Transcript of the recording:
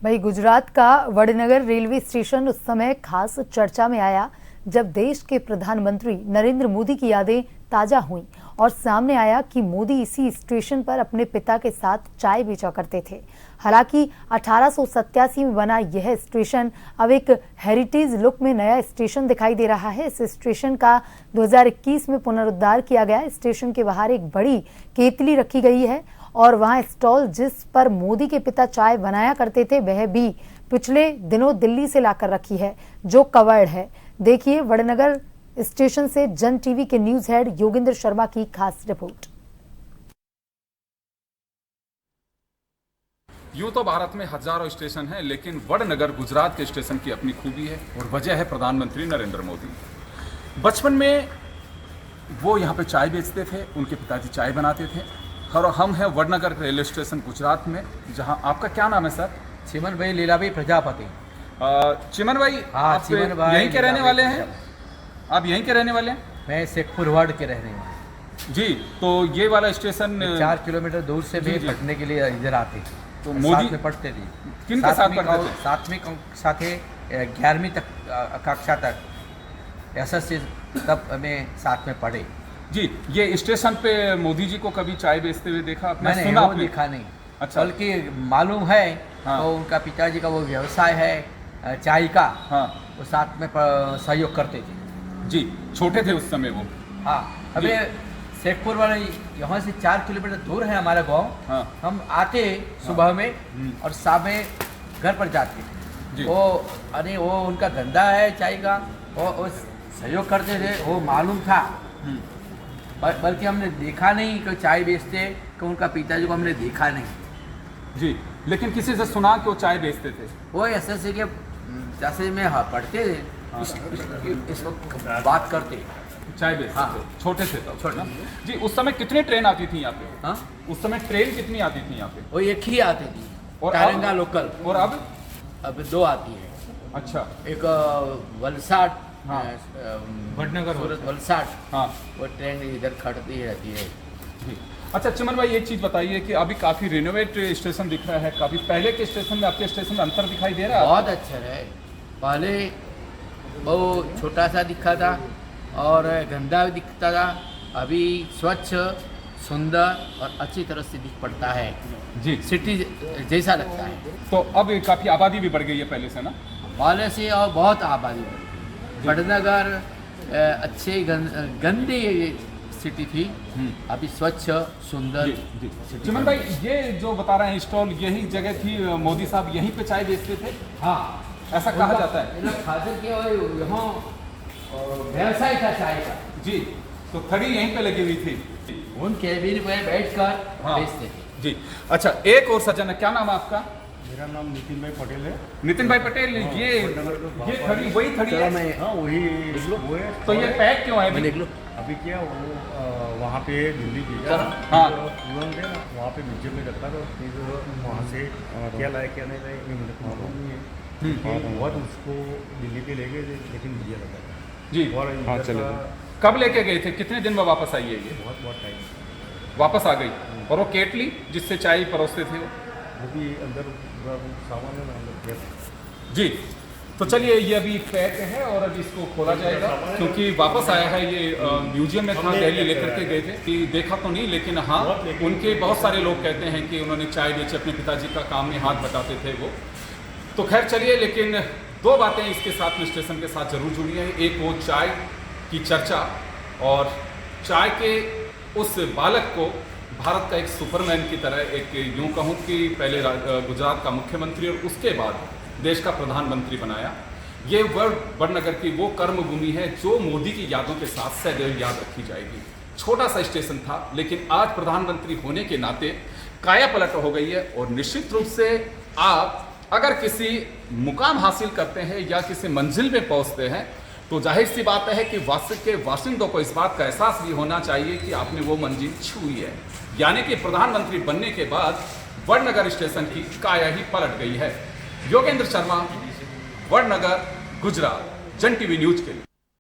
भाई गुजरात का Vadnagar railway station उस समय खास चर्चा में आया जब देश के प्रधानमंत्री नरेंद्र मोदी की यादें ताजा हुईं और सामने आया कि मोदी इसी स्टेशन पर अपने पिता के साथ चाय बेचा करते थे। हालांकि 1887 में बना यह स्टेशन अब एक हेरिटेज लुक में नया स्टेशन दिखाई दे रहा है। इस स्टेशन का 2021 में पुनरुद्धार किया गया। स्टेशन के बाहर एक बड़ी केतली रखी गई है और वहां स्टॉल जिस पर मोदी के पिता चाय बनाया करते थे वह भी पिछले दिनों दिल्ली से लाकर रखी है जो कवर्ड है। देखिए वडनगर स्टेशन से जन टीवी के न्यूज हेड योगेंद्र शर्मा की खास रिपोर्ट। यूं तो भारत में हजारों स्टेशन हैं, लेकिन वडनगर गुजरात के स्टेशन की अपनी खूबी है और वजह है प्रधानमंत्री नरेंद्र मोदी। बचपन में वो यहाँ पे चाय बेचते थे, उनके पिताजी चाय बनाते थे और हम हैं वडनगर रेलवे स्टेशन गुजरात में, जहाँ आपका क्या नाम है सर? चिमन भाई लीलाभाई प्रजापति। चिमन भाई, आप यहीं के रहने वाले हैं? आप यहीं के रहने वाले हैं? मैं शेखपुर वार्ड के रहने वाले जी। तो ये वाला स्टेशन 4 किलोमीटर दूर से भी पढ़ने के लिए इधर आते थे। तो मोदी में पढ़ते थे। किन के साथ पढ़ते थे? 7वीं कक्षा से 11वीं तक कक्षा तक एसएससी तब हमें साथ में पढ़े जी। ये स्टेशन पे मोदी जी को कभी चाय बेचते हुए देखा आपने? मैंने सुना देखा नहीं। अच्छा। बल्कि मालूम है। हाँ। तो उनका पिताजी का वो व्यवसाय है चाय का। हाँ। वो साथ में सहयोग करते थे जी। छोटे थे उस समय वो? हाँ। अभी शेखपुर वाले यहाँ से 4 किलोमीटर दूर है हमारा गांव। हाँ। हम आते सुबह में और शाम में घर पर जाते जी। वो अरे वो उनका धंधा है चाय का, वो सहयोग करते थे, वो मालूम था। बल्कि हमने देखा नहीं कि चाय बेचते, कि उनका पिताजी को हमने देखा नहीं जी। लेकिन किसी से सुना कि वो चाय बेचते थे? वो एसएससी के जैसे में पढ़ते थे। हाँ। इस वक्त बात करते चाय बेचते हाँ। थे, छोटे थे तो छोटे जी। उस समय कितनी ट्रेन आती थी यहाँ पे? हाँ? उस समय ट्रेन कितनी आती थी यहाँ पे? वो एक ही आती थी और तारंगा लोकल। और अब 2 आती है। अच्छा। एक वलसाड, हाँ। वडनगर सूरत वलसाड। हाँ। वो ट्रेन इधर खड़ती रहती है जी। अच्छा चिमन भाई, एक चीज़ बताइए कि अभी काफ़ी रिनोवेट स्टेशन दिख रहा है, काफ़ी पहले के स्टेशन में आपके स्टेशन में अंतर दिखाई दे रहा है? बहुत अच्छा है। पहले बहुत छोटा सा दिखा था और गंदा भी दिखता था। अभी स्वच्छ, सुंदर और अच्छी तरह से दिख पड़ता है जी। सिटी जैसा लगता है। तो अब काफ़ी आबादी भी बढ़ गई है पहले से ना? पहले से और बहुत आबादी बढ़ी। वडनगर अच्छे गंदी सिटी थी, अभी स्वच्छ सुंदर। चिमन भाई, ये जो बता रहे हैं स्टॉल, यही जगह थी मोदी साहब यहीं पे चाय बेचते थे? हाँ, ऐसा कहा जाता है। खासर के यहाँ व्यवसाय था चाय का जी। तो खड़ी यहीं पे लगी हुई थी, उन केबिन पे बैठकर हाँ। बेचते थे जी। अच्छा, एक और सज्जन है, क्या नाम है आपका? मेरा नाम नितिन भाई पटेल है। नितिन भाई पटेल, ये खड़ी वही खड़ी है? हाँ वही वो है। तो ये पैक क्यों है? देख लो। अभी क्या वो वहाँ पे दिल्ली भेजा, हाँ। इवन थे ना, वहाँ पे म्यूजियम में रखा था। फिर वहाँ से क्या लाए क्या नहीं लाए ये मुझे मालूम नहीं है। बहुत उसको दिल्ली पे ले गए थे, लेकिन दिया लगा जी। हाँ, चलो। कब लेके गए थे? कितने दिन में वापस आई है ये? बहुत टाइम वापस आ गई। और वो केटली जिससे चाय परोसते थे वो भी अंदर सामान है ना, अंदर गया जी। तो चलिए, ये अभी पैक है और अभी इसको खोला जाएगा, क्योंकि वापस आया है ये। म्यूजियम में था, दिल्ली लेकर के गए थे कि देखा तो नहीं, लेकिन हाँ उनके बहुत सारे लोग कहते हैं कि उन्होंने चाय बेची, अपने पिताजी का काम में हाथ बटाते थे वो। तो खैर चलिए, लेकिन 2 बातें इसके साथ में स्टेशन के साथ जरूर जुड़ी हैं। एक वो चाय की चर्चा और चाय के उस बालक को भारत का एक सुपरमैन की तरह, एक यूं कहूँ कि पहले गुजरात का मुख्यमंत्री और उसके बाद देश का प्रधानमंत्री बनाया। ये वडनगर की वो कर्मभूमि है जो मोदी की यादों के साथ सदैव याद रखी जाएगी। छोटा सा स्टेशन था, लेकिन आज प्रधानमंत्री होने के नाते काया पलट हो गई है। और निश्चित रूप से आप अगर किसी मुकाम हासिल करते हैं या किसी मंजिल में पहुंचते हैं, तो जाहिर सी बात है कि के वासिंदों को इस बात का एहसास भी होना चाहिए कि आपने वो मंजिल छुई है। यानी कि प्रधानमंत्री बनने के बाद वडनगर स्टेशन की काया ही पलट गई है। योगेंद्र शर्मा, वडनगर, गुजरात, जन टीवी न्यूज के लिए।